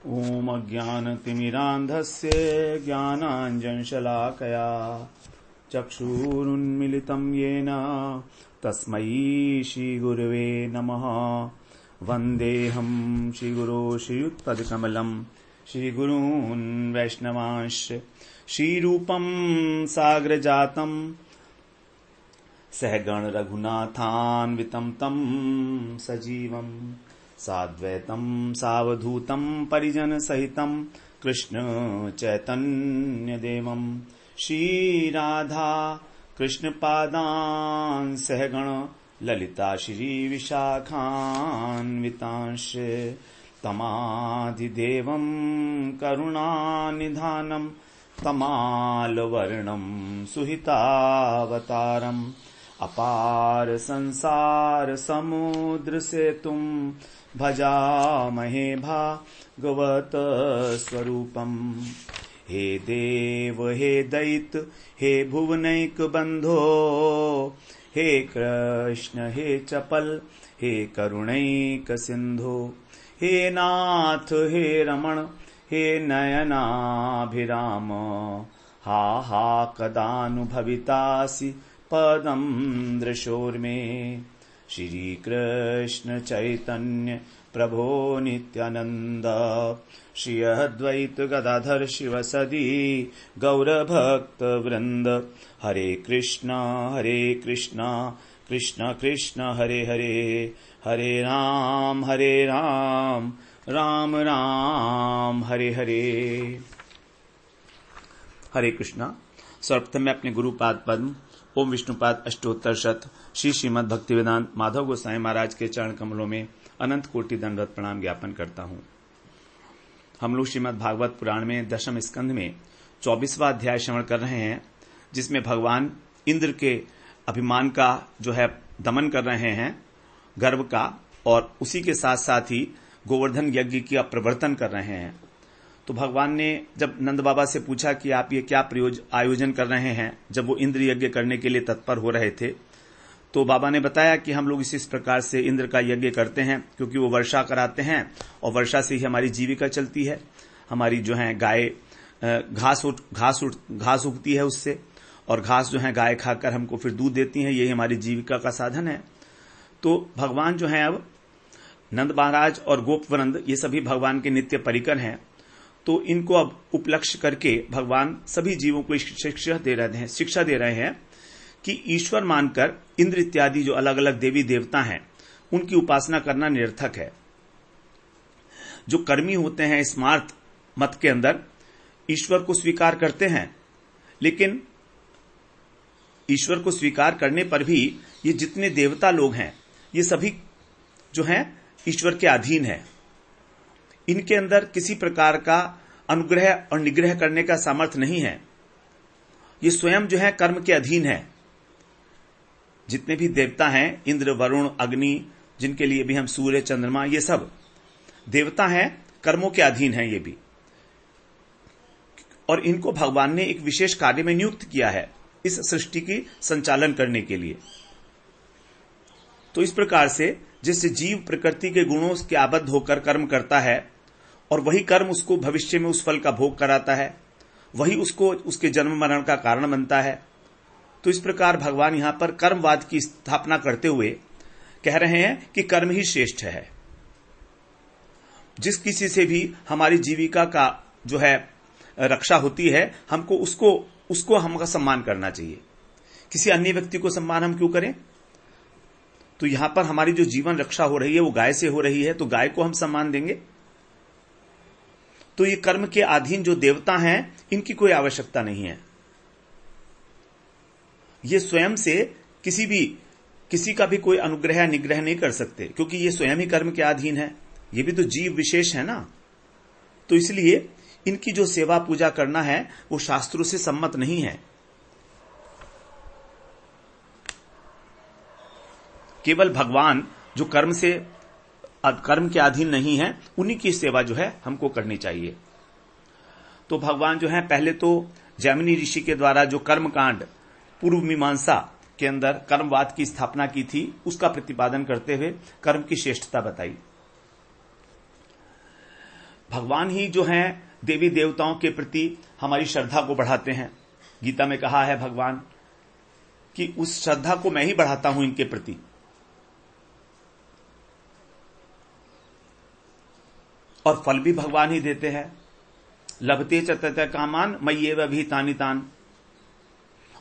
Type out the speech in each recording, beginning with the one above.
ॐ अज्ञानतिमिरान्धस्य ज्ञानाञ्जनशलाकया चक्षुरुन्मिलितं येन तस्मै श्रीगुरवे नमः। वन्देऽहं श्रीगुरो श्रीयुतपदकमलं श्रीगुरून् वैष्णवांश्च श्रीरूपं साग्रजातं सहगण रघुनाथान्वितं तं सजीवम् साद्वैतं सावधूतं परिजन सहितं कृष्ण चैतन्यदेवं श्रीराधा कृष्णपादान् सहगण ललिता श्रीविशाखान्वितांश्च तमादिदेवं करुणानिधानं तमालवर्णं सुहितावतारम् अपार संसार समुद्र सेतुं भजामहे भागवत स्वरूपम्। हे देव हे दैत हे भुवनैक बंधो हे कृष्ण हे चपल हे करुणैक सिंधो हे नाथ हे रमण हे नयनाभिराम हा हा कदानुभवितासि पदं दृशोर्मे। श्री कृष्ण चैतन्य प्रभो नित्यानंद श्री अद्वैत गदाधर शिवसदी गौरभक्त वृंद। हरे कृष्णा कृष्ण कृष्ण हरे हरे हरे राम राम राम हरे हरे। हरे कृष्णा। सर्वप्रथम मैं अपने गुरुपाद पद्म ओम विष्णुपाद अष्टोत्तर शत श्री श्रीमद् भक्तिवेदांत माधव गोसाई महाराज के चरण कमलों में अनंत कोटि दंडवत प्रणाम ज्ञापन करता हूं। हम लोग श्रीमद् भागवत पुराण में दशम स्कंध में 24वां अध्याय श्रवण कर रहे हैं, जिसमें भगवान इंद्र के अभिमान का जो है दमन कर रहे हैं, गर्व का, और उसी के साथ साथ ही गोवर्धन यज्ञ का प्रवर्तन कर रहे हैं। तो भगवान ने जब नंद बाबा से पूछा कि आप ये क्या आयोजन कर रहे हैं, जब वो इंद्र यज्ञ करने के लिए तत्पर हो रहे थे, तो बाबा ने बताया कि हम लोग इस प्रकार से इंद्र का यज्ञ करते हैं क्योंकि वो वर्षा कराते हैं और वर्षा से ही हमारी जीविका चलती है। हमारी जो है गाय घास उगती है उससे, और घास जो है गाय खाकर हमको फिर दूध देती है, यही हमारी जीविका का साधन है। तो भगवान जो है अब नंद महाराज और गोपवृंद ये सभी भगवान के नित्य परिकर हैं। तो इनको अब उपलक्ष्य करके भगवान सभी जीवों को शिक्षा दे रहे हैं कि ईश्वर मानकर इंद्र इत्यादि जो अलग अलग देवी देवता हैं उनकी उपासना करना निरर्थक है। जो कर्मी होते हैं स्मार्थ मत के अंदर ईश्वर को स्वीकार करते हैं, लेकिन ईश्वर को स्वीकार करने पर भी ये जितने देवता लोग हैं ये सभी जो हैं ईश्वर के अधीन है। इनके अंदर किसी प्रकार का अनुग्रह और निग्रह करने का सामर्थ्य नहीं है। ये स्वयं जो है कर्म के अधीन है। जितने भी देवता हैं, इंद्र वरुण अग्नि, जिनके लिए भी हम सूर्य चंद्रमा, ये सब देवता हैं, कर्मों के अधीन हैं ये भी, और इनको भगवान ने एक विशेष कार्य में नियुक्त किया है इस सृष्टि की संचालन करने के लिए। तो इस प्रकार से जिससे जीव प्रकृति के गुणों के आबद्ध होकर कर्म करता है और वही कर्म उसको भविष्य में उस फल का भोग कराता है, वही उसको उसके जन्म मरण का कारण बनता है। तो इस प्रकार भगवान यहां पर कर्मवाद की स्थापना करते हुए कह रहे हैं कि कर्म ही श्रेष्ठ है। जिस किसी से भी हमारी जीविका का जो है रक्षा होती है, हमको उसको हमका सम्मान करना चाहिए। किसी अन्य व्यक्ति को सम्मान हम क्यों करें? तो यहां पर हमारी जो जीवन रक्षा हो रही है वो गाय से हो रही है, तो गाय को हम सम्मान देंगे। तो ये कर्म के अधीन जो देवता हैं इनकी कोई आवश्यकता नहीं है। ये स्वयं से किसी का भी कोई अनुग्रह निग्रह नहीं कर सकते, क्योंकि ये स्वयं ही कर्म के अधीन है। ये भी तो जीव विशेष है ना। तो इसलिए इनकी जो सेवा पूजा करना है वो शास्त्रों से सम्मत नहीं है। केवल भगवान जो कर्म के अधीन नहीं है उन्हीं की सेवा जो है हमको करनी चाहिए। तो भगवान जो है पहले तो जैमिनी ऋषि के द्वारा जो कर्मकांड पूर्व मीमांसा के अंदर कर्मवाद की स्थापना की थी उसका प्रतिपादन करते हुए कर्म की श्रेष्ठता बताई। भगवान ही जो हैं देवी देवताओं के प्रति हमारी श्रद्धा को बढ़ाते हैं। गीता में कहा है भगवान कि उस श्रद्धा को मैं ही बढ़ाता हूं इनके प्रति। और फल भी भगवान ही देते हैं। लभते च तत कामान मय्येव अभिहितानि तान।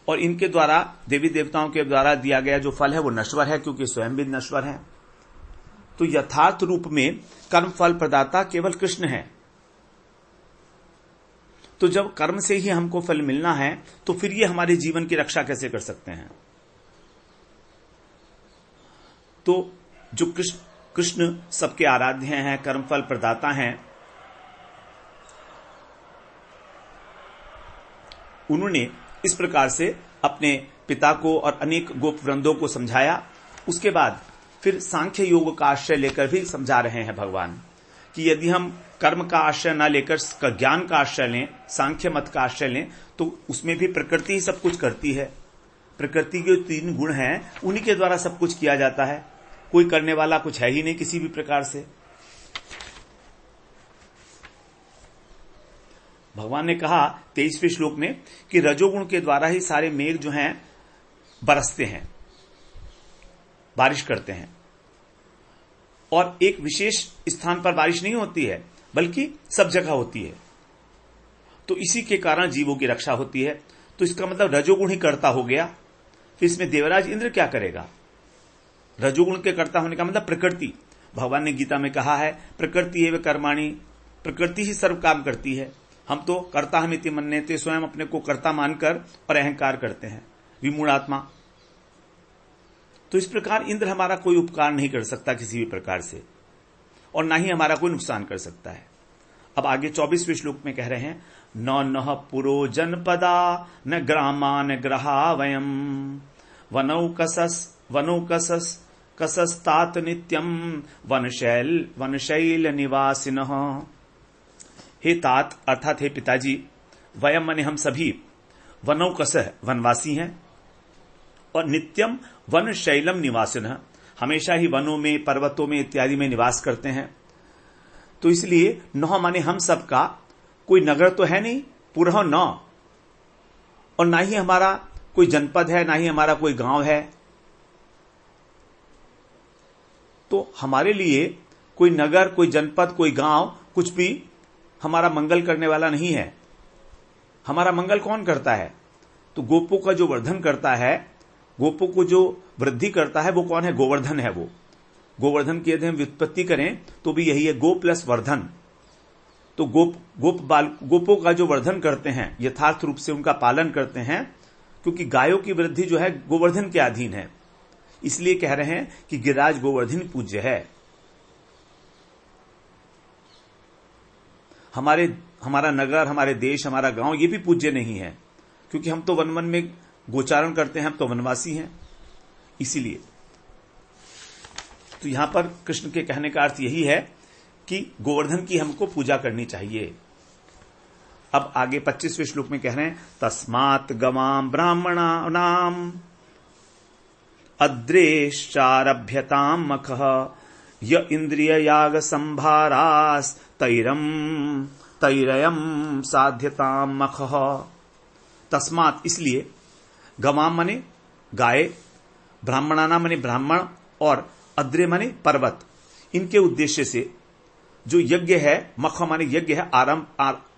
और इनके द्वारा देवी देवताओं के द्वारा दिया गया जो फल है वो नश्वर है, क्योंकि स्वयं भी नश्वर है। तो यथार्थ रूप में कर्म फल प्रदाता केवल कृष्ण है। तो जब कर्म से ही हमको फल मिलना है तो फिर ये हमारे जीवन की रक्षा कैसे कर सकते हैं? तो जो कृष्ण सबके आराध्य हैं, कर्म फल प्रदाता हैं, उन्होंने इस प्रकार से अपने पिता को और अनेक गोप वृंदों को समझाया। उसके बाद फिर सांख्य योग का आश्रय लेकर भी समझा रहे हैं भगवान कि यदि हम कर्म का आश्रय न लेकर ज्ञान का आश्रय लें, सांख्य मत का आश्रय लें, तो उसमें भी प्रकृति ही सब कुछ करती है। प्रकृति के 3 गुण हैं, उन्हीं के द्वारा सब कुछ किया जाता है। कोई करने वाला कुछ है ही नहीं किसी भी प्रकार से। भगवान ने कहा 23वें श्लोक में कि रजोगुण के द्वारा ही सारे मेघ जो हैं बरसते हैं, बारिश करते हैं। और एक विशेष स्थान पर बारिश नहीं होती है, बल्कि सब जगह होती है। तो इसी के कारण जीवों की रक्षा होती है। तो इसका मतलब रजोगुण ही कर्ता हो गया। फिर इसमें देवराज इंद्र क्या करेगा? रजोगुण के कर्ता होने का मतलब प्रकृति। भगवान ने गीता में कहा है प्रकृति एवं कर्माणि, प्रकृति ही सर्व काम करती है। हम तो कर्ता हमिति मन्यते, स्वयं अपने को कर्ता मानकर और अहंकार करते हैं, विमूढ़ात्मा। तो इस प्रकार इंद्र हमारा कोई उपकार नहीं कर सकता किसी भी प्रकार से, और ना ही हमारा कोई नुकसान कर सकता है। अब आगे 24वें श्लोक में कह रहे हैं न पुरो जनपदा न ग्रामा न ग्रहा वयम वनौ कसस्तात नित्यम वनशैल निवासिनः। हे तात अर्थात हे पिताजी, वयम माने हम सभी, वनौकस वनवासी हैं, और नित्यम वन शैलम निवासिनः हमेशा ही वनों में, पर्वतों में इत्यादि में निवास करते हैं। तो इसलिए नौ माने हम सबका कोई नगर तो है नहीं, पुरह न, और ना ही हमारा कोई जनपद है, ना ही हमारा कोई गांव है। तो हमारे लिए कोई नगर, कोई जनपद, कोई गांव, कुछ भी हमारा मंगल करने वाला नहीं है। हमारा मंगल कौन करता है? तो गोपों का जो वर्धन करता है, गोपों को जो वृद्धि करता है, वो कौन है? गोवर्धन है। वो गोवर्धन की यदि हम व्युत्पत्ति करें तो भी यही है, गो प्लस वर्धन। तो गोपों का जो वर्धन करते हैं, यथार्थ रूप से उनका पालन करते हैं, क्योंकि गायों की वृद्धि जो है गोवर्धन के अधीन है। इसलिए कह रहे हैं कि गिरिराज गोवर्धन पूज्य है। हमारा नगर, हमारे देश, हमारा गांव ये भी पूज्य नहीं है, क्योंकि हम तो वन में गोचारण करते हैं, हम तो वनवासी हैं। इसीलिए तो यहां पर कृष्ण के कहने का अर्थ यही है कि गोवर्धन की हमको पूजा करनी चाहिए। अब आगे 25वें श्लोक में कह रहे हैं तस्मात् गवाम ब्राह्मणानाम अद्रेश्चारभ्यताम मखः य इंद्रिय याग संभारास तैरयम साध्यताम मखः। तस्मात् इसलिए, गवाम माने गाय, ब्राह्मणाना माने ब्राह्मण, और अद्रे माने पर्वत, इनके उद्देश्य से जो यज्ञ है, मख माने यज्ञ है,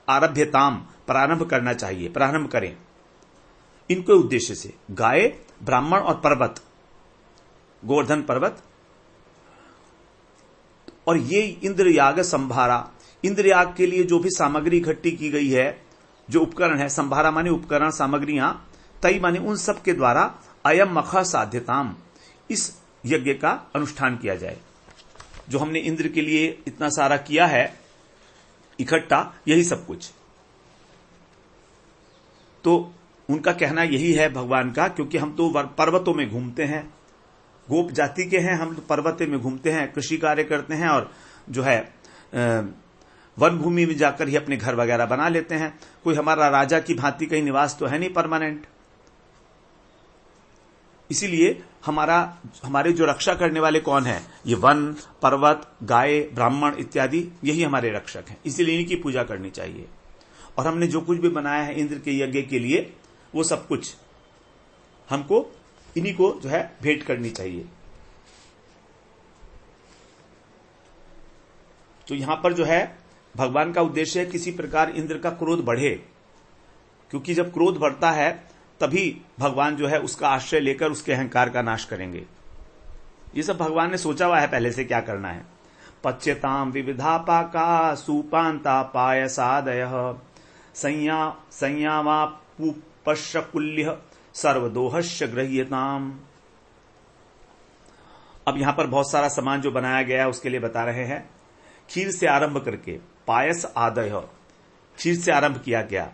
आरभ्यताम प्रारंभ करना चाहिए, प्रारंभ करें। इनके उद्देश्य से गाय, ब्राह्मण और पर्वत, गोवर्धन पर्वत, और ये इंद्र याग संभारा, इंद्र याग के लिए जो भी सामग्री इकट्ठी की गई है, जो उपकरण है, संभारा माने उपकरण, सामग्रियां, तई माने उन सब के द्वारा अयम मख साध्यताम, इस यज्ञ का अनुष्ठान किया जाए। जो हमने इंद्र के लिए इतना सारा किया है इकट्ठा, यही सब कुछ। तो उनका कहना यही है भगवान का, क्योंकि हम तो पर्वतों में घूमते हैं, गोप जाति के हैं, हम तो पर्वत में घूमते हैं, कृषि कार्य करते हैं, और जो है वन भूमि में जाकर ही अपने घर वगैरह बना लेते हैं। कोई हमारा राजा की भांति कहीं निवास तो है नहीं परमानेंट। इसीलिए हमारे जो रक्षा करने वाले कौन है, ये वन, पर्वत, गाय, ब्राह्मण इत्यादि, यही हमारे रक्षक हैं। इसीलिए इनकी पूजा करनी चाहिए। और हमने जो कुछ भी बनाया है इंद्र के यज्ञ के लिए, वो सब कुछ हमको इन्हीं को जो है भेंट करनी चाहिए। तो यहां पर जो है भगवान का उद्देश्य है किसी प्रकार इंद्र का क्रोध बढ़े, क्योंकि जब क्रोध बढ़ता है तभी भगवान जो है उसका आश्रय लेकर उसके अहंकार का नाश करेंगे। ये सब भगवान ने सोचा हुआ है पहले से क्या करना है। पच्यताम विविधा पाका सुपांता पायसादय संयामा पुपश्यकुल्य सर्वदोहस्य गृह्यताम। अब यहां पर बहुत सारा सामान जो बनाया गया है उसके लिए बता रहे हैं। खीर से आरंभ करके पायस आदय, खीर से आरंभ किया गया।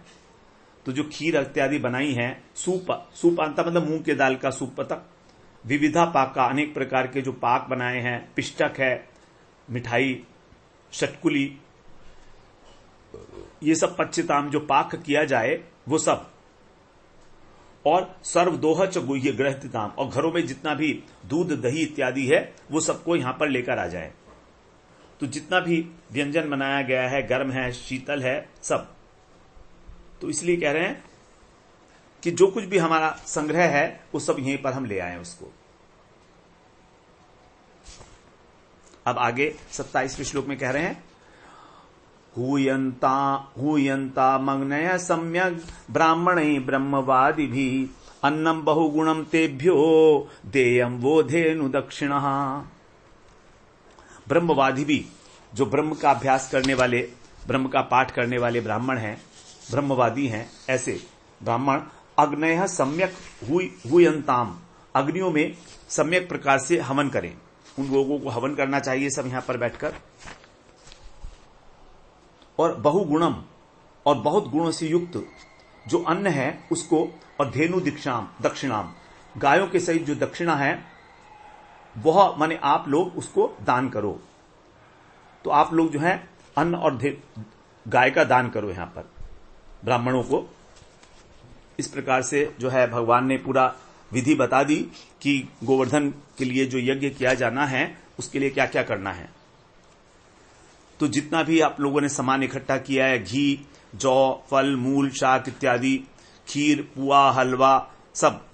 तो जो खीर इत्यादि बनाई है, सूप अंता मतलब मूंग के दाल का सूप तक, विविधा पाका अनेक प्रकार के जो पाक बनाए हैं, पिष्टक है, मिठाई, शटकुली, ये सब पच्यताम जो पाक किया जाए वो सब, और सर्वदोह च गुह्य ग्रहताम, और घरों में जितना भी दूध दही इत्यादि है वो सबको यहां पर लेकर आ जाए। तो जितना भी व्यंजन बनाया गया है, गर्म है, शीतल है, सब, तो इसलिए कह रहे हैं कि जो कुछ भी हमारा संग्रह है वो सब यहीं पर हम ले आए उसको। अब आगे 27वें श्लोक में कह रहे हैं, हूयंता मग्नय सम्यक ब्राह्मणे ब्रह्मवादि भी अन्नम बहुगुणम तेभ्यो देयम वो धेनु दक्षिणः। ब्रह्मवादी भी, जो ब्रह्म का अभ्यास करने वाले, ब्रह्म का पाठ करने वाले ब्राह्मण हैं, ब्रह्मवादी हैं, ऐसे ब्राह्मण अग्नय सम्यक हुयंताम, अग्नियों में सम्यक प्रकार से हवन करें। उन लोगों को हवन करना चाहिए सब यहां पर बैठकर। और बहुगुणम, और बहुत गुणों से युक्त जो अन्न है उसको, और धेनु दक्षिणाम, गायों के सहित जो दक्षिणा है वह माने आप लोग उसको दान करो। तो आप लोग जो है अन्न और गाय का दान करो यहां पर ब्राह्मणों को। इस प्रकार से जो है भगवान ने पूरा विधि बता दी कि गोवर्धन के लिए जो यज्ञ किया जाना है उसके लिए क्या क्या करना है। तो जितना भी आप लोगों ने सामान इकट्ठा किया है, घी, जौ, फल, मूल, शाक इत्यादि, खीर, पुआ, हलवा, सब,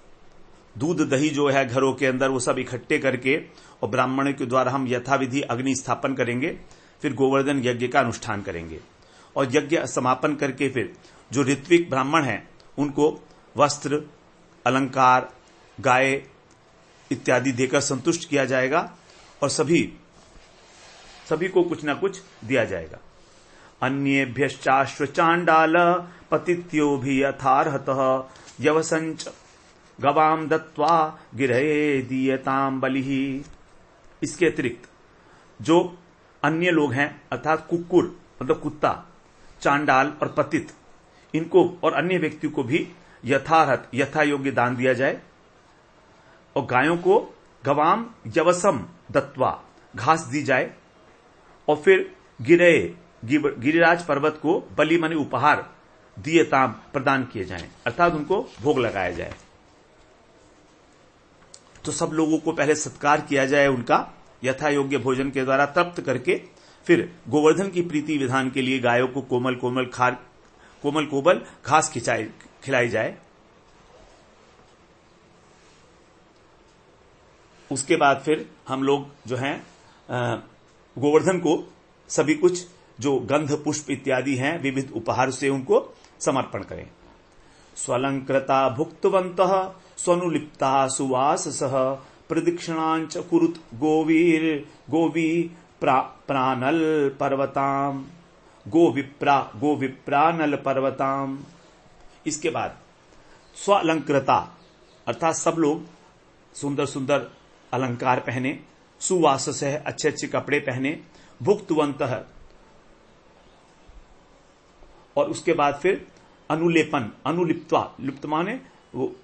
दूध दही जो है घरों के अंदर, वो सब इकट्ठे करके और ब्राह्मणों के द्वारा हम यथाविधि अग्नि स्थापन करेंगे। फिर गोवर्धन यज्ञ का अनुष्ठान करेंगे और यज्ञ समापन करके फिर जो ऋत्विक ब्राह्मण हैं उनको वस्त्र, अलंकार, गाय इत्यादि देकर संतुष्ट किया जाएगा और सभी को कुछ ना कुछ दिया जाएगा। अन्येभ्यश्चाश्व चांडाल पतित्यो भी यथार्हतः यवसंच गवाम दत्वा गिरहे दीयताम बलिहि। इसके अतिरिक्त जो अन्य लोग हैं अर्थात कुक्कुर मतलब कुत्ता, चांडाल और पतित, इनको और अन्य व्यक्ति को भी यथार्हत यथा योग्य दान दिया जाए। और गायों को गवाम यवसम दत्वा घास दी जाए। और फिर गिरिराज पर्वत को बलि माने उपहार दियताम प्रदान किए जाएं, अर्थात उनको भोग लगाया जाए। तो सब लोगों को पहले सत्कार किया जाए उनका यथा योग्य भोजन के द्वारा तृप्त करके, फिर गोवर्धन की प्रीति विधान के लिए गायों को कोमल कोमल घास खिलाई जाए। उसके बाद फिर हम लोग जो हैं गोवर्धन को सभी कुछ जो गंध पुष्प इत्यादि हैं विविध उपहार से उनको समर्पण करें। स्वलंकृता भुक्तवन्तः स्वनुलिप्ता सुवाससः प्रदक्षिणांच कुरुत गोवी प्रानल पर्वताम गोविप्रानल पर्वताम। इसके बाद स्वलंकृता अर्थात सब लोग सुंदर सुंदर अलंकार पहने, सुवास है अच्छे अच्छे कपड़े पहने, भुक्तवन्तः और उसके बाद फिर अनुलिप्त्वा, लिप्त माने वो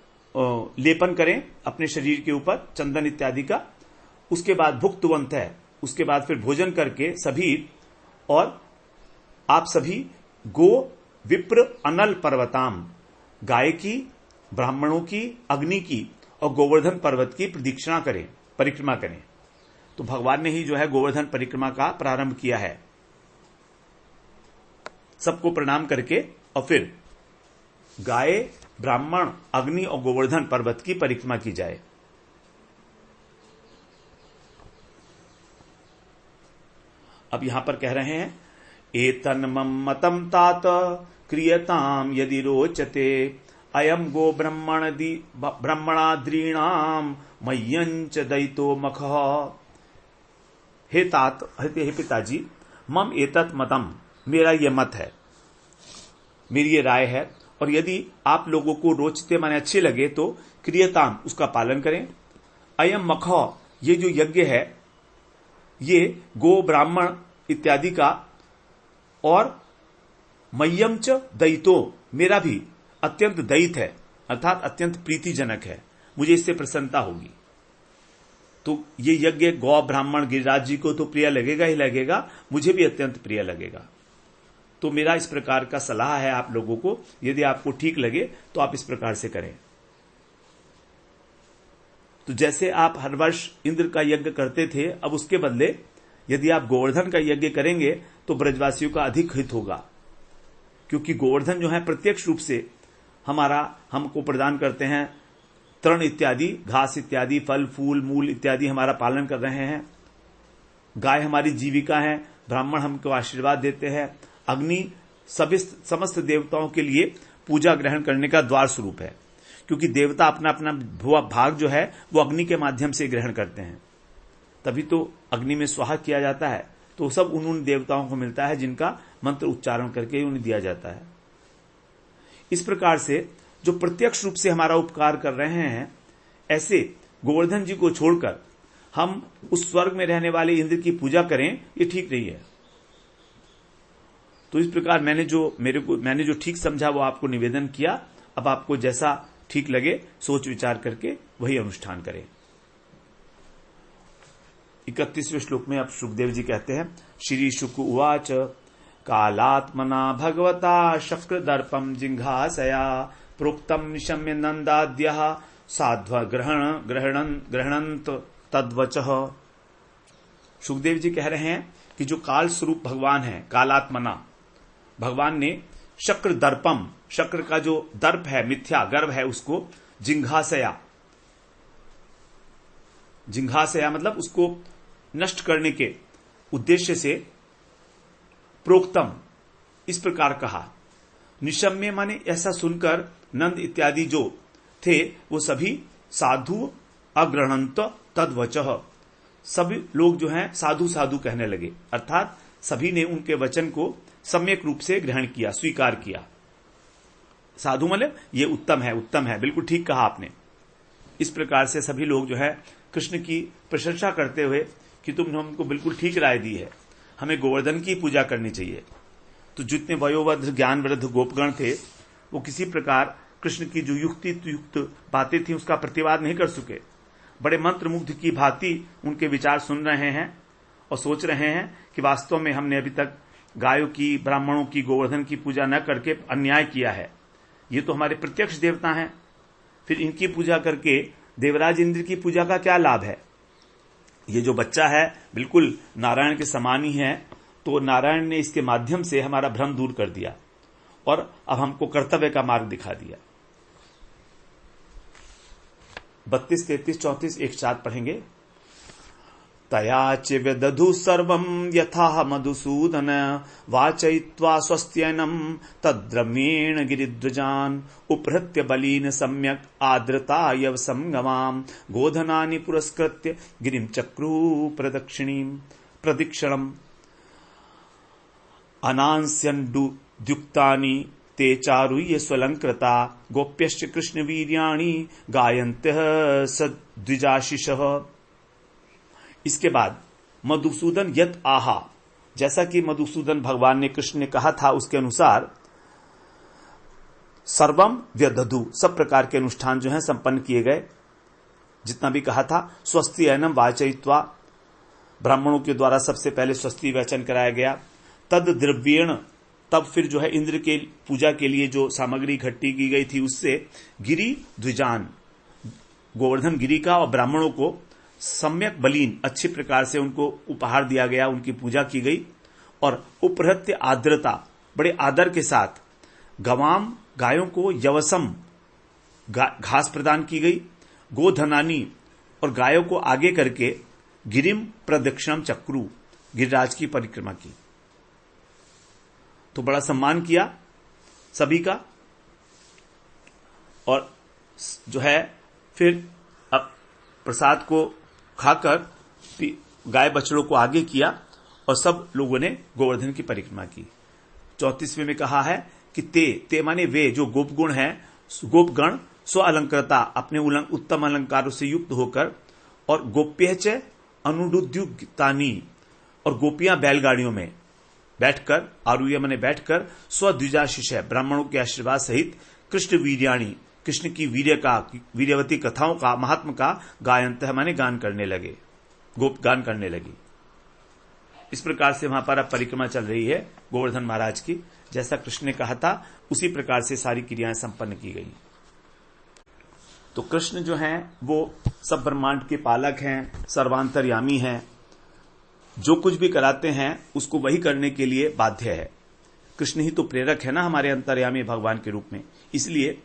लेपन करें अपने शरीर के ऊपर चंदन इत्यादि का। उसके बाद भुक्तवंत है, उसके बाद फिर भोजन करके सभी, और आप सभी गो विप्र अनल पर्वताम, गाय की, ब्राह्मणों की, अग्नि की और गोवर्धन पर्वत की प्रदक्षिणा करें, परिक्रमा करें। तो भगवान ने ही जो है गोवर्धन परिक्रमा का प्रारंभ किया है। सबको प्रणाम करके और फिर गाय, ब्राह्मण, अग्नि और गोवर्धन पर्वत की परिक्रमा की जाए। अब यहां पर कह रहे हैं, एतन मम्मतम तात क्रियताम यदि रोचते अयम गो ब्रह्मणाद्रीणाम मय्यंच दैतो मख। हे तात, हे पिताजी, मम एतत मतम, मेरा ये मत है, मेरी ये राय है, और यदि आप लोगों को रोचते माने अच्छे लगे तो क्रियताम, उसका पालन करें। अयम मख, ये जो यज्ञ है ये गो, ब्राह्मण इत्यादि का, और मय्यम च दयितो, मेरा भी अत्यंत दयित है, अर्थात अत्यंत प्रीतिजनक है, मुझे इससे प्रसन्नता होगी। तो ये यज्ञ गौ, ब्राह्मण, गिरिराज जी को तो प्रिय लगेगा ही लगेगा, मुझे भी अत्यंत प्रिय लगेगा। तो मेरा इस प्रकार का सलाह है आप लोगों को, यदि आपको ठीक लगे तो आप इस प्रकार से करें। तो जैसे आप हर वर्ष इंद्र का यज्ञ करते थे, अब उसके बदले यदि आप गोवर्धन का यज्ञ करेंगे तो ब्रजवासियों का अधिक हित होगा, क्योंकि गोवर्धन जो है प्रत्यक्ष रूप से हमको प्रदान करते हैं तृण इत्यादि, घास इत्यादि, फल फूल मूल इत्यादि हमारा पालन कर रहे हैं। गाय हमारी जीविका है, ब्राह्मण हमको आशीर्वाद देते हैं, अग्नि समस्त देवताओं के लिए पूजा ग्रहण करने का द्वार स्वरूप है, क्योंकि देवता अपना अपना भाग जो है वो अग्नि के माध्यम से ग्रहण करते हैं, तभी तो अग्नि में स्वाहा किया जाता है। तो सब उन देवताओं को मिलता है जिनका मंत्र उच्चारण करके उन्हें दिया जाता है। इस प्रकार से जो प्रत्यक्ष रूप से हमारा उपकार कर रहे हैं, ऐसे गोवर्धन जी को छोड़कर हम उस स्वर्ग में रहने वाले इंद्र की पूजा करें, ये ठीक नहीं है। तो इस प्रकार मैंने जो ठीक समझा वो आपको निवेदन किया। अब आपको जैसा ठीक लगे सोच विचार करके वही अनुष्ठान करें। 31वें श्लोक में अब सुखदेव जी कहते हैं, श्री शुक उवाच कालात्मना भगवता शक्र दर्पम जिंघासया प्रोक्तम निशम्य नंदाद्य साध्व ग्रहणंत तद्वचः। सुखदेव जी कह रहे हैं कि जो काल स्वरूप भगवान है, कालात्मना, भगवान ने शक्र दर्पम, शक्र का जो दर्प है, मिथ्या गर्भ है, उसको जिंघासया मतलब उसको नष्ट करने के उद्देश्य से प्रोक्तम, इस प्रकार कहा। निशम्य माने ऐसा सुनकर नंद इत्यादि जो थे वो सभी साधु अग्रहणंत तद्वचः, सभी लोग जो हैं साधु साधु कहने लगे, अर्थात सभी ने उनके वचन को सम्यक रूप से ग्रहण किया, स्वीकार किया। साधु मतलब ये उत्तम है, बिल्कुल ठीक कहा आपने। इस प्रकार से सभी लोग जो है कृष्ण की प्रशंसा करते हुए कि तुमने हमको बिल्कुल ठीक राय दी है, हमें गोवर्धन की पूजा करनी चाहिए। तो जितने वयोवृद्ध ज्ञानवृद्ध गोपगण थे वो किसी प्रकार कृष्ण की जो युक्त बातें थी उसका प्रतिवाद नहीं कर सके। बड़े मंत्रमुग्ध की भांति उनके विचार सुन रहे हैं और सोच रहे हैं कि वास्तव में हमने अभी तक गायों की, ब्राह्मणों की, गोवर्धन की पूजा न करके अन्याय किया है। ये तो हमारे प्रत्यक्ष देवता हैं, फिर इनकी पूजा करके देवराज इंद्र की पूजा का क्या लाभ है। ये जो बच्चा है बिल्कुल नारायण के समान ही है, तो नारायण ने इसके माध्यम से हमारा भ्रम दूर कर दिया और अब हमको कर्तव्य का मार्ग दिखा दिया। 32, 33, 34 एक साथ पढ़ेंगे। तया च व्यदधु सर्वं यथा मधुसूदन वाचयित्वा स्वस्त्यैनं तद्रम्येण गिरिध्वजान् उपहृत्य बलीन सम्यक् आद्रतायव संगमां गोधनानि पुरस्कृत्य गिरिं चक्रु प्रदक्षिणम् अनांस्यन्दुद्युक्तानि ते चारुह्य स्वलंकृता गोप्यश्च कृष्णवीर्याणि गायन्त्यः सद्विजाशिषः। इसके बाद मधुसूदन यत आहा, जैसा कि मधुसूदन भगवान ने कृष्ण ने कहा था उसके अनुसार सर्वम व्यदधु, सब प्रकार के अनुष्ठान जो हैं संपन्न किए गए। जितना भी कहा था, स्वस्ति एनम वाचयित्वा, ब्राह्मणों के द्वारा सबसे पहले स्वस्ति वचन कराया गया। तद द्रव्येण, तब फिर जो है इंद्र के पूजा के लिए जो सामग्री इकट्ठी की गई थी उससे गिरि द्विजान, गोवर्धन गिरी का और ब्राह्मणों को सम्यक बलीन अच्छी प्रकार से उनको उपहार दिया गया, उनकी पूजा की गई और उपहृत्य आर्द्रता बड़े आदर के साथ गवाम गायों को यवसम घास प्रदान की गई। गोधनानी और गायों को आगे करके गिरिम प्रदक्षिणम चक्रू गिरिराज की परिक्रमा की। तो बड़ा सम्मान किया सभी का और जो है फिर अब प्रसाद को खाकर गाय बछड़ों को आगे किया और सब लोगों ने गोवर्धन की परिक्रमा की। 34वें में कहा है कि ते माने वे जो गोपगुण हैं, गोपगण स्व अलंकृता अपने उत्तम अलंकारों से युक्त होकर और गोप्यच अनुद्युक्तानी और गोपियां बैलगाड़ियों में बैठकर, आरूह्य माने बैठकर, स्वद्विजाशिष ब्राह्मणों के आशीर्वाद सहित कृष्ण वीर्याणी कृष्ण की वीर्यवती कथाओं का महात्म का गायंत माने गान करने लगे, गोप गान करने लगी। इस प्रकार से वहां पर अब परिक्रमा चल रही है गोवर्धन महाराज की। जैसा कृष्ण ने कहा था उसी प्रकार से सारी क्रियाएं संपन्न की गई। तो कृष्ण जो हैं वो सब ब्रह्मांड के पालक हैं, सर्वांतर्यामी हैं, जो कुछ भी कराते हैं उसको वही करने के लिए बाध्य है। कृष्ण ही तो प्रेरक है ना हमारे अंतर्यामी भगवान के रूप में। इसलिए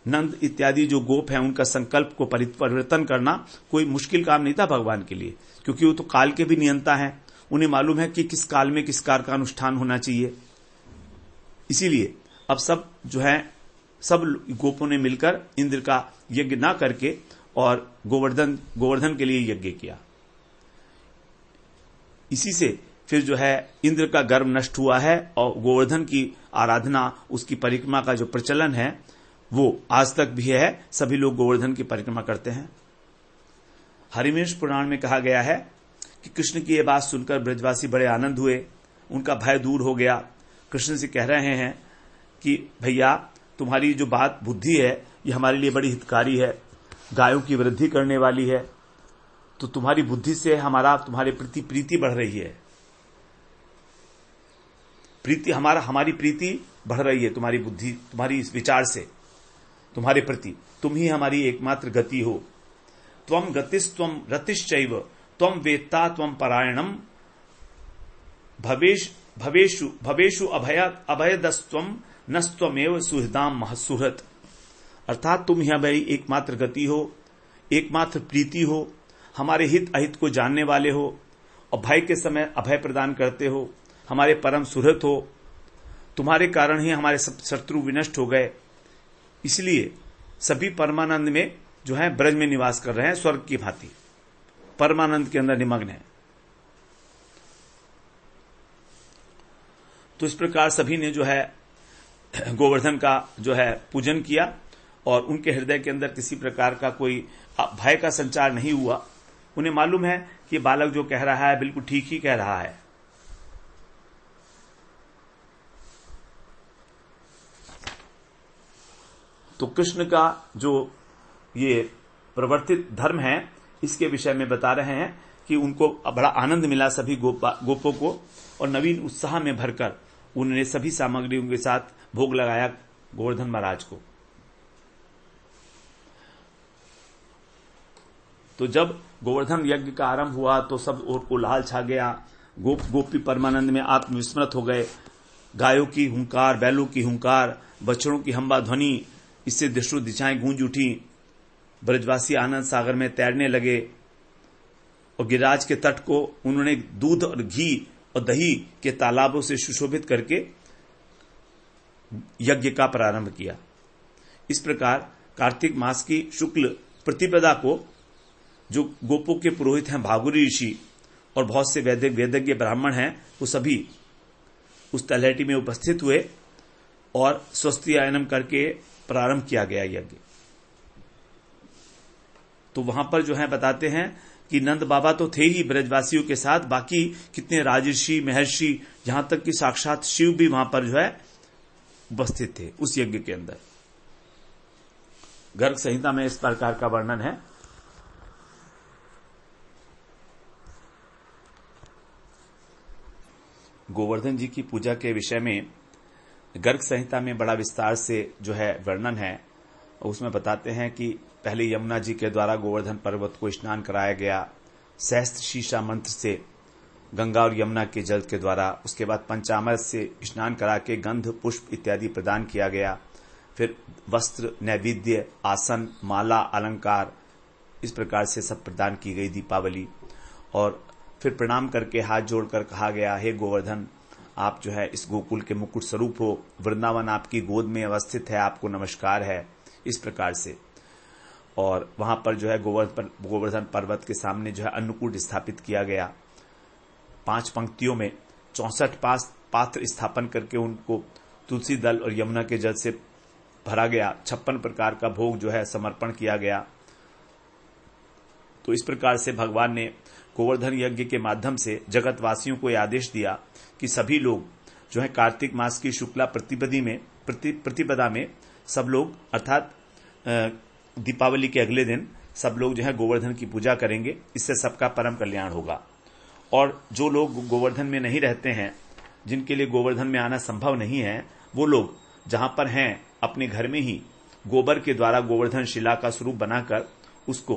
नंद इत्यादि जो गोप हैं उनका संकल्प को परिवर्तन करना कोई मुश्किल काम नहीं था भगवान के लिए, क्योंकि वो तो काल के भी नियंता हैं। उन्हें मालूम है कि किस काल में किस कार्य का अनुष्ठान होना चाहिए। इसीलिए अब सब जो है सब गोपों ने मिलकर इंद्र का यज्ञ ना करके और गोवर्धन के लिए यज्ञ किया। इसी से फिर जो है इंद्र का गर्व नष्ट हुआ है और गोवर्धन की आराधना, उसकी परिक्रमा का जो प्रचलन है वो आज तक भी है। सभी लोग गोवर्धन की परिक्रमा करते हैं। हरिवंश पुराण में कहा गया है कि कृष्ण की यह बात सुनकर ब्रजवासी बड़े आनंद हुए, उनका भय दूर हो गया। कृष्ण से कह रहे हैं कि भैया तुम्हारी जो बात बुद्धि है ये हमारे लिए बड़ी हितकारी है, गायों की वृद्धि करने वाली है, तो तुम्हारी बुद्धि से तुम्हारे प्रति प्रीति बढ़ रही है। हमारी प्रीति बढ़ रही है तुम्हारी बुद्धि, तुम्हारी इस विचार से, तुम्हारे प्रति। तुम ही हमारी एकमात्र गति हो। त्वम गतिस्त्वम रतिश्चैव त्वम वेत्ता त्वम परायणम भवेषु अभयदस्त्वम नस्त्वमेव सुहृदाम महसुहृत। अर्थात तुम ही हमारी एकमात्र गति हो, एकमात्र प्रीति हो, हमारे हित अहित को जानने वाले हो और भय के समय अभय प्रदान करते हो, हमारे परम सुहृत हो। तुम्हारे कारण ही हमारे सब शत्रु विनष्ट हो गए। इसलिए सभी परमानंद में जो है ब्रज में निवास कर रहे हैं, स्वर्ग की भांति परमानंद के अंदर निमग्न है। तो इस प्रकार सभी ने जो है गोवर्धन का जो है पूजन किया और उनके हृदय के अंदर किसी प्रकार का कोई भय का संचार नहीं हुआ। उन्हें मालूम है कि बालक जो कह रहा है बिल्कुल ठीक ही कह रहा है। तो कृष्ण का जो ये प्रवर्तित धर्म है इसके विषय में बता रहे हैं कि उनको बड़ा आनंद मिला सभी गोपों को और नवीन उत्साह में भरकर उन्होंने सभी सामग्रियों के साथ भोग लगाया गोवर्धन महाराज को। तो जब गोवर्धन यज्ञ का आरंभ हुआ तो सब ओर कोलाहल छा गया। गोपी परमानंद में आत्मविस्मृत हो गए। गायों की हुंकार, बैलों की हुंकार, बछड़ों की हंबा ध्वनि, इससे दिशों दिशाएं गूंज उठी। ब्रजवासी आनंद सागर में तैरने लगे और गिरिराज के तट को उन्होंने दूध और घी और दही के तालाबों से सुशोभित करके यज्ञ का प्रारंभ किया। इस प्रकार कार्तिक मास की शुक्ल प्रतिपदा को जो गोपों के पुरोहित हैं भागुरी ऋषि और बहुत से वेदज्ञ ब्राह्मण हैं, वो सभी उस तलहटी में उपस्थित हुए और स्वस्ति आयनम करके प्रारंभ किया गया यज्ञ। तो वहां पर जो है बताते हैं कि नंद बाबा तो थे ही ब्रजवासियों के साथ, बाकी कितने राजर्षि महर्षि, यहां तक कि साक्षात शिव भी वहां पर जो है उपस्थित थे उस यज्ञ के अंदर। गर्ग संहिता में इस प्रकार का वर्णन है। गोवर्धन जी की पूजा के विषय में गर्ग संहिता में बड़ा विस्तार से जो है वर्णन है। उसमें बताते हैं कि पहले यमुना जी के द्वारा गोवर्धन पर्वत को स्नान कराया गया, सहस्त्र शीशा मंत्र से गंगा और यमुना के जल के द्वारा। उसके बाद पंचामृत से स्नान करा के गंध पुष्प इत्यादि प्रदान किया गया। फिर वस्त्र, नैवेद्य, आसन, माला, अलंकार, इस प्रकार से सब प्रदान की गई दीपावली। और फिर प्रणाम करके हाथ जोड़कर कहा गया, हे गोवर्धन, आप जो है इस गोकुल के मुकुट स्वरूप हो, वृंदावन आपकी गोद में अवस्थित है, आपको नमस्कार है, इस प्रकार से। और वहां पर जो है गोवर्धन पर्वत के सामने जो है अन्नकूट स्थापित किया गया। 5 पंक्तियों में 64 पात्र स्थापन करके उनको तुलसी दल और यमुना के जल से भरा गया। 56 प्रकार का भोग जो है समर्पण किया गया। तो इस प्रकार से भगवान ने गोवर्धन यज्ञ के माध्यम से जगतवासियों को यह आदेश दिया कि सभी लोग जो है कार्तिक मास की शुक्ला प्रतिपदा में सब लोग, अर्थात दीपावली के अगले दिन सब लोग जो है गोवर्धन की पूजा करेंगे। इससे सबका परम कल्याण होगा। और जो लोग गोवर्धन में नहीं रहते हैं, जिनके लिए गोवर्धन में आना संभव नहीं है, वो लोग जहां पर हैं अपने घर में ही गोबर के द्वारा गोवर्धन शिला का स्वरूप बनाकर उसको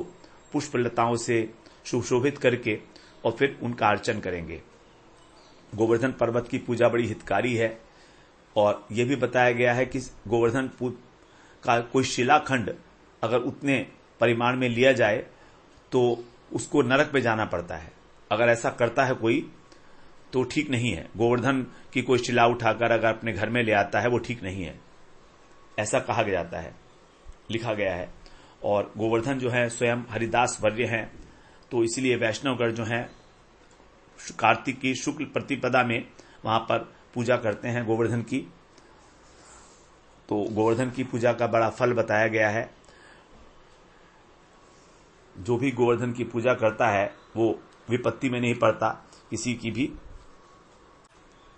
पुष्प लताओं से सुशोभित करके और फिर उनका अर्चन करेंगे। गोवर्धन पर्वत की पूजा बड़ी हितकारी है। और यह भी बताया गया है कि गोवर्धन का कोई शिलाखंड अगर उतने परिमाण में लिया जाए तो उसको नरक में जाना पड़ता है। अगर ऐसा करता है कोई तो ठीक नहीं है। गोवर्धन की कोई शिला उठाकर अगर अपने घर में ले आता है वो ठीक नहीं है, ऐसा कहा जाता है, लिखा गया है। और गोवर्धन जो है स्वयं हरिदास वर्य हैं, तो इसलिए वैष्णवगण जो हैं कार्तिक की शुक्ल प्रतिपदा में वहां पर पूजा करते हैं गोवर्धन की। तो गोवर्धन की पूजा का बड़ा फल बताया गया है। जो भी गोवर्धन की पूजा करता है वो विपत्ति में नहीं पड़ता किसी की भी,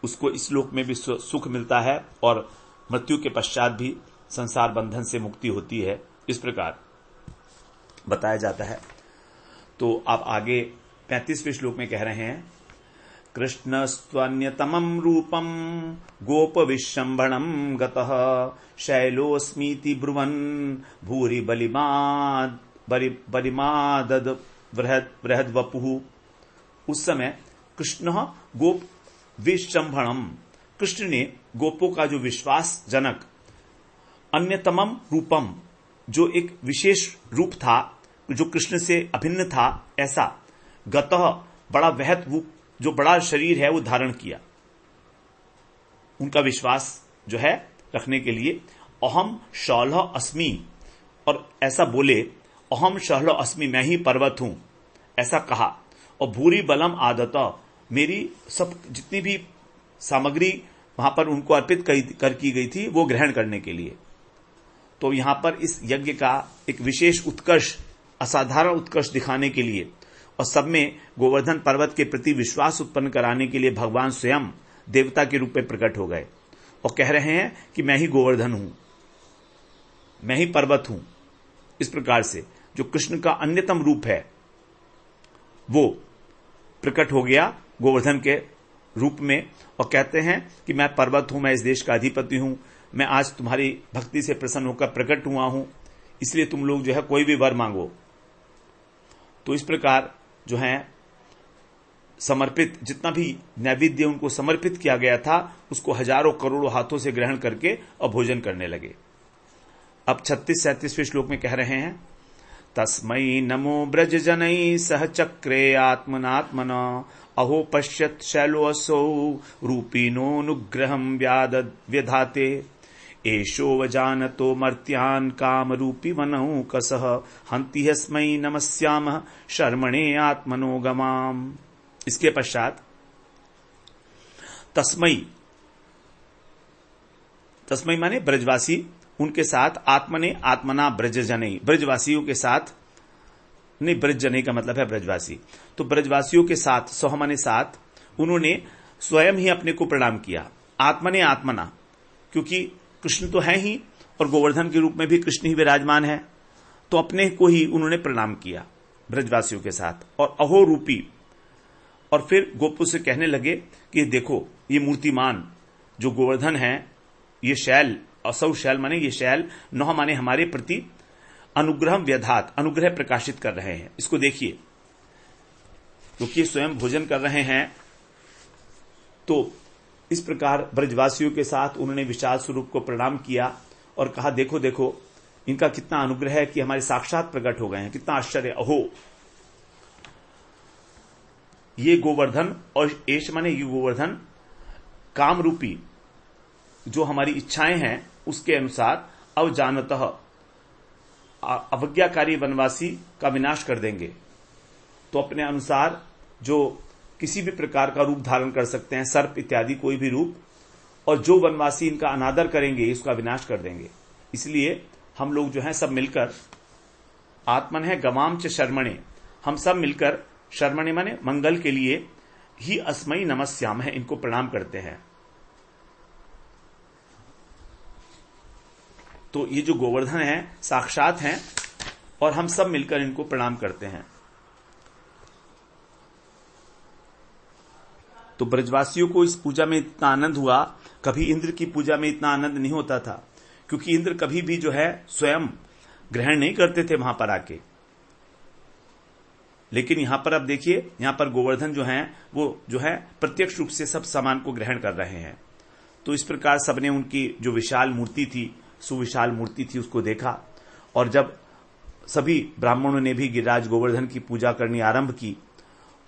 उसको इस लोक में भी सुख मिलता है और मृत्यु के पश्चात भी संसार बंधन से मुक्ति होती है, इस प्रकार बताया जाता है। तो आप आगे 35वें श्लोक में कह रहे हैं, कृष्णस्त्वन्यतमं रूपं गोप विश्रंभणं गतः शैलोस्मीति ब्रुवन् भूरि बलिमादद बृहद वपुः। उस समय कृष्ण गोप विश्रंभणम, कृष्ण ने गोपों का जो विश्वासजनक अन्यतमम रूपम, जो एक विशेष रूप था, जो कृष्ण से अभिन्न था, ऐसा गतः बड़ा वहत जो बड़ा शरीर है वो धारण किया। उनका विश्वास जो है रखने के लिए अहम शौलह अस्मि, और ऐसा बोले अहम शौलह अस्मि, मैं ही पर्वत हूं, ऐसा कहा। और भूरी बलम आदत, मेरी सब जितनी भी सामग्री वहां पर उनको अर्पित कर की गई थी वो ग्रहण करने के लिए। तो यहां पर इस यज्ञ का एक विशेष उत्कर्ष, असाधारण उत्कर्ष दिखाने के लिए और सब में गोवर्धन पर्वत के प्रति विश्वास उत्पन्न कराने के लिए भगवान स्वयं देवता के रूप में प्रकट हो गए और कह रहे हैं कि मैं ही गोवर्धन हूं, मैं ही पर्वत हूं। इस प्रकार से जो कृष्ण का अन्यतम रूप है वो प्रकट हो गया गोवर्धन के रूप में और कहते हैं कि मैं पर्वत हूं, मैं इस देश का अधिपति हूं, मैं आज तुम्हारी भक्ति से प्रसन्न होकर प्रकट हुआ हूं, इसलिए तुम लोग जो है कोई भी वर मांगो। तो इस प्रकार जो है समर्पित जितना भी नैवेद्य उनको समर्पित किया गया था उसको हजारों करोड़ों हाथों से ग्रहण करके और भोजन करने लगे। अब 36-37वें श्लोक में कह रहे हैं, तस्मै नमो ब्रज जनई सह चक्रे आत्मनात्मन अहो पश्यत शैलोऽसौ रूपिणोऽनुग्रहं व्यधाते एषो वजानतो मर्त्यान् कामरूपी वनौ कसः हन्ति हस्मै नमस्यामः शर्मणे आत्मनो गमाम्। इसके पश्चात तस्मै माने ब्रजवासी, उनके साथ आत्मने आत्मना ब्रजजनई, ब्रजवासियों के साथ, नहीं ब्रजजनई का मतलब है ब्रजवासी, तो ब्रजवासियों के साथ, सह माने साथ, उन्होंने स्वयं ही अपने को प्रणाम किया। आत्मने आत्मना, क्योंकि कृष्ण तो है ही और गोवर्धन के रूप में भी कृष्ण ही विराजमान है, तो अपने को ही उन्होंने प्रणाम किया ब्रजवासियों के साथ। और अहो रूपी, और फिर गोपू से कहने लगे कि देखो ये मूर्तिमान जो गोवर्धन है, ये शैल, असौ शैल माने ये शैल, नौह माने हमारे प्रति, अनुग्रह व्यधात, अनुग्रह प्रकाशित कर रहे हैं। इसको देखिए, क्योंकि स्वयं भोजन कर रहे हैं, तो इस प्रकार ब्रजवासियों के साथ उन्होंने विशाल स्वरूप को प्रणाम किया और कहा, देखो देखो इनका कितना अनुग्रह है कि हमारे साक्षात प्रकट हो गए हैं, कितना आश्चर्य। अहो, ये गोवर्धन, और एश माने ये गोवर्धन काम रूपी जो हमारी इच्छाएं हैं उसके अनुसार अवजानतः अवज्ञाकारी वनवासी का विनाश कर देंगे। तो अपने अनुसार जो किसी भी प्रकार का रूप धारण कर सकते हैं, सर्प इत्यादि कोई भी रूप, और जो वनवासी इनका अनादर करेंगे इसका विनाश कर देंगे। इसलिए हम लोग जो हैं सब मिलकर, आत्मन है गवाम च शर्मणे, हम सब मिलकर, शर्मणे माने मंगल के लिए ही अस्मयी नमस्याम है, इनको प्रणाम करते हैं। तो ये जो गोवर्धन है साक्षात हैं और हम सब मिलकर इनको प्रणाम करते हैं। तो ब्रजवासियों को इस पूजा में इतना आनंद हुआ, कभी इंद्र की पूजा में इतना आनंद नहीं होता था, क्योंकि इंद्र कभी भी जो है स्वयं ग्रहण नहीं करते थे वहां पर आके। लेकिन यहां पर अब देखिए, यहां पर गोवर्धन जो हैं वो जो है प्रत्यक्ष रूप से सब सामान को ग्रहण कर रहे हैं। तो इस प्रकार सबने उनकी जो विशाल मूर्ति थी, सुविशाल मूर्ति थी, उसको देखा। और जब सभी ब्राह्मणों ने भी गिरिराज गोवर्धन की पूजा करनी आरंभ की,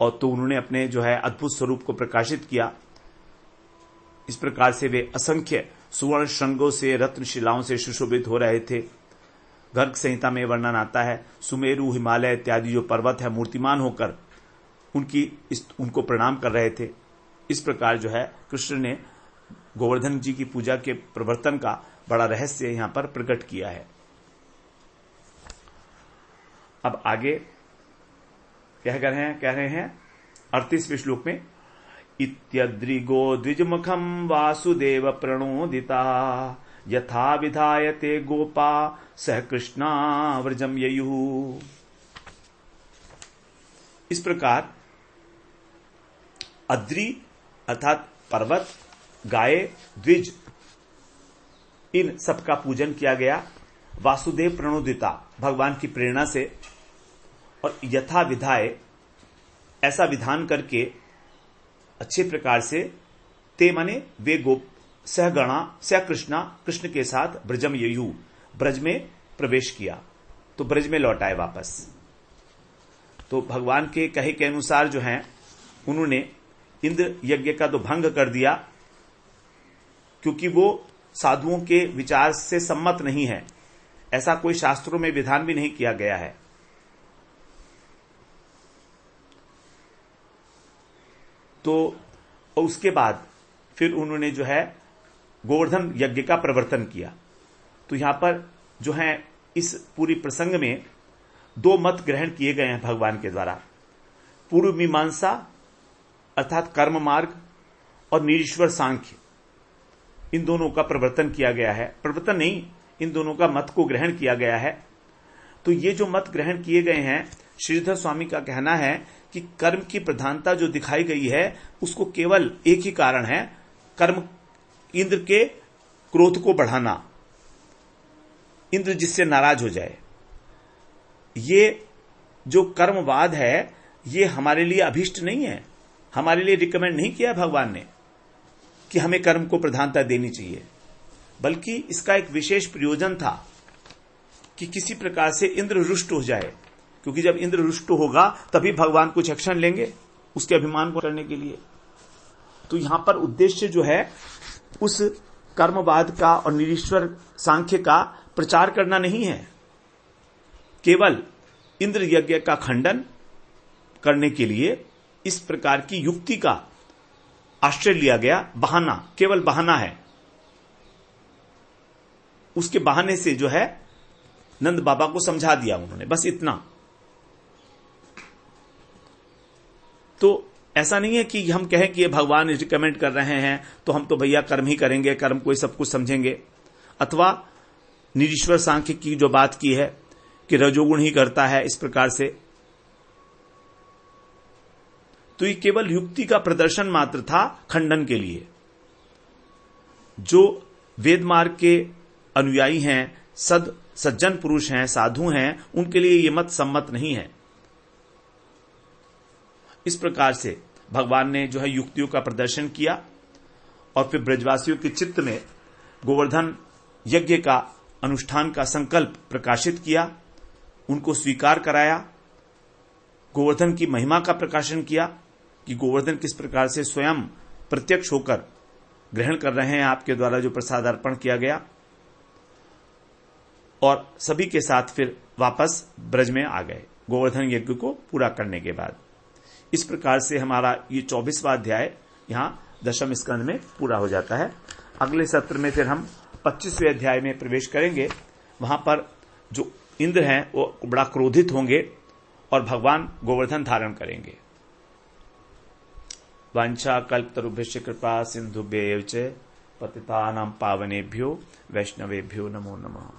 और तो उन्होंने अपने जो है अद्भुत स्वरूप को प्रकाशित किया। इस प्रकार से वे असंख्य सुवर्ण श्रृंगों से, रत्न शिलाओं से सुशोभित हो रहे थे। गर्ग संहिता में वर्णन आता है, सुमेरु, हिमालय इत्यादि जो पर्वत है मूर्तिमान होकर उनको प्रणाम कर रहे थे। इस प्रकार जो है कृष्ण ने गोवर्धन जी की पूजा के प्रवर्तन का बड़ा रहस्य यहां पर प्रकट किया है। अब आगे कह रहे हैं 38वें श्लोक में, इत्यद्रिगो द्विजमुखम वासुदेव प्रणोदिता यथा विधायते गोपा सह कृष्णा व्रजम ययुः। इस प्रकार अद्रि अर्थात पर्वत, गाय, द्विज, इन सबका पूजन किया गया वासुदेव प्रणोदिता, भगवान की प्रेरणा से, और यथा विधाय, ऐसा विधान करके अच्छे प्रकार से, ते माने वे गोप, सहगणा, सह कृष्णा, कृष्ण के साथ ब्रजम ययु, ब्रज में प्रवेश किया, तो ब्रज में लौट आए वापस। तो भगवान के कहे के अनुसार जो हैं उन्होंने इंद्र यज्ञ का तो भंग कर दिया, क्योंकि वो साधुओं के विचार से सम्मत नहीं है, ऐसा कोई शास्त्रों में विधान भी नहीं किया गया है। तो उसके बाद फिर उन्होंने जो है गोवर्धन यज्ञ का प्रवर्तन किया। तो यहां पर जो है इस पूरी प्रसंग में दो मत ग्रहण किए गए हैं भगवान के द्वारा। पूर्व मीमांसा अर्थात कर्म मार्ग और निरीश्वर सांख्य, इन दोनों का प्रवर्तन किया गया है। प्रवर्तन नहीं, इन दोनों का मत को ग्रहण किया गया है। तो ये जो मत ग्रहण किए गए हैं, श्रीधर स्वामी का कहना है कि कर्म की प्रधानता जो दिखाई गई है उसको केवल एक ही कारण है, कर्म, इंद्र के क्रोध को बढ़ाना, इंद्र जिससे नाराज हो जाए। ये जो कर्मवाद है ये हमारे लिए अभीष्ट नहीं है, हमारे लिए रिकमेंड नहीं किया भगवान ने कि हमें कर्म को प्रधानता देनी चाहिए, बल्कि इसका एक विशेष प्रयोजन था कि किसी प्रकार से इंद्र रुष्ट हो जाए, क्योंकि जब इंद्र रुष्ट होगा तभी भगवान कुछ एक्शन लेंगे उसके अभिमान को करने के लिए। तो यहां पर उद्देश्य जो है उस कर्मवाद का और निरीश्वर सांख्य का प्रचार करना नहीं है, केवल इंद्र यज्ञ का खंडन करने के लिए इस प्रकार की युक्ति का आश्रय लिया गया। बहाना, केवल बहाना है। उसके बहाने से जो है नंद बाबा को समझा दिया उन्होंने, बस इतना। तो ऐसा नहीं है कि हम कहें कि ये भगवान रिकमेंड कर रहे हैं तो हम तो भैया कर्म ही करेंगे, कर्म को ही सब कुछ समझेंगे। अथवा निरीश्वर सांख्य की जो बात की है कि रजोगुण ही करता है, इस प्रकार से, तो ये केवल युक्ति का प्रदर्शन मात्र था खंडन के लिए। जो वेद मार्ग के अनुयायी हैं, सद सज्जन पुरुष हैं, साधु हैं, उनके लिए ये मत सम्मत नहीं है। इस प्रकार से भगवान ने जो है युक्तियों का प्रदर्शन किया और फिर ब्रजवासियों के चित्त में गोवर्धन यज्ञ का अनुष्ठान का संकल्प प्रकाशित किया, उनको स्वीकार कराया, गोवर्धन की महिमा का प्रकाशन किया कि गोवर्धन किस प्रकार से स्वयं प्रत्यक्ष होकर ग्रहण कर रहे हैं आपके द्वारा जो प्रसाद अर्पण किया गया, और सभी के साथ फिर वापस ब्रज में आ गए गोवर्धन यज्ञ को पूरा करने के बाद। इस प्रकार से हमारा ये 24वां अध्याय यहां दशम स्कंद में पूरा हो जाता है। अगले सत्र में फिर हम 25वें अध्याय में प्रवेश करेंगे। वहां पर जो इंद्र हैं वो बड़ा क्रोधित होंगे और भगवान गोवर्धन धारण करेंगे। वांछा कल्पतरुभ्यश्च कृपा सिंधुभ्यैव च पतितानां पावनेभ्यो वैष्णवेभ्यो नमो नमः।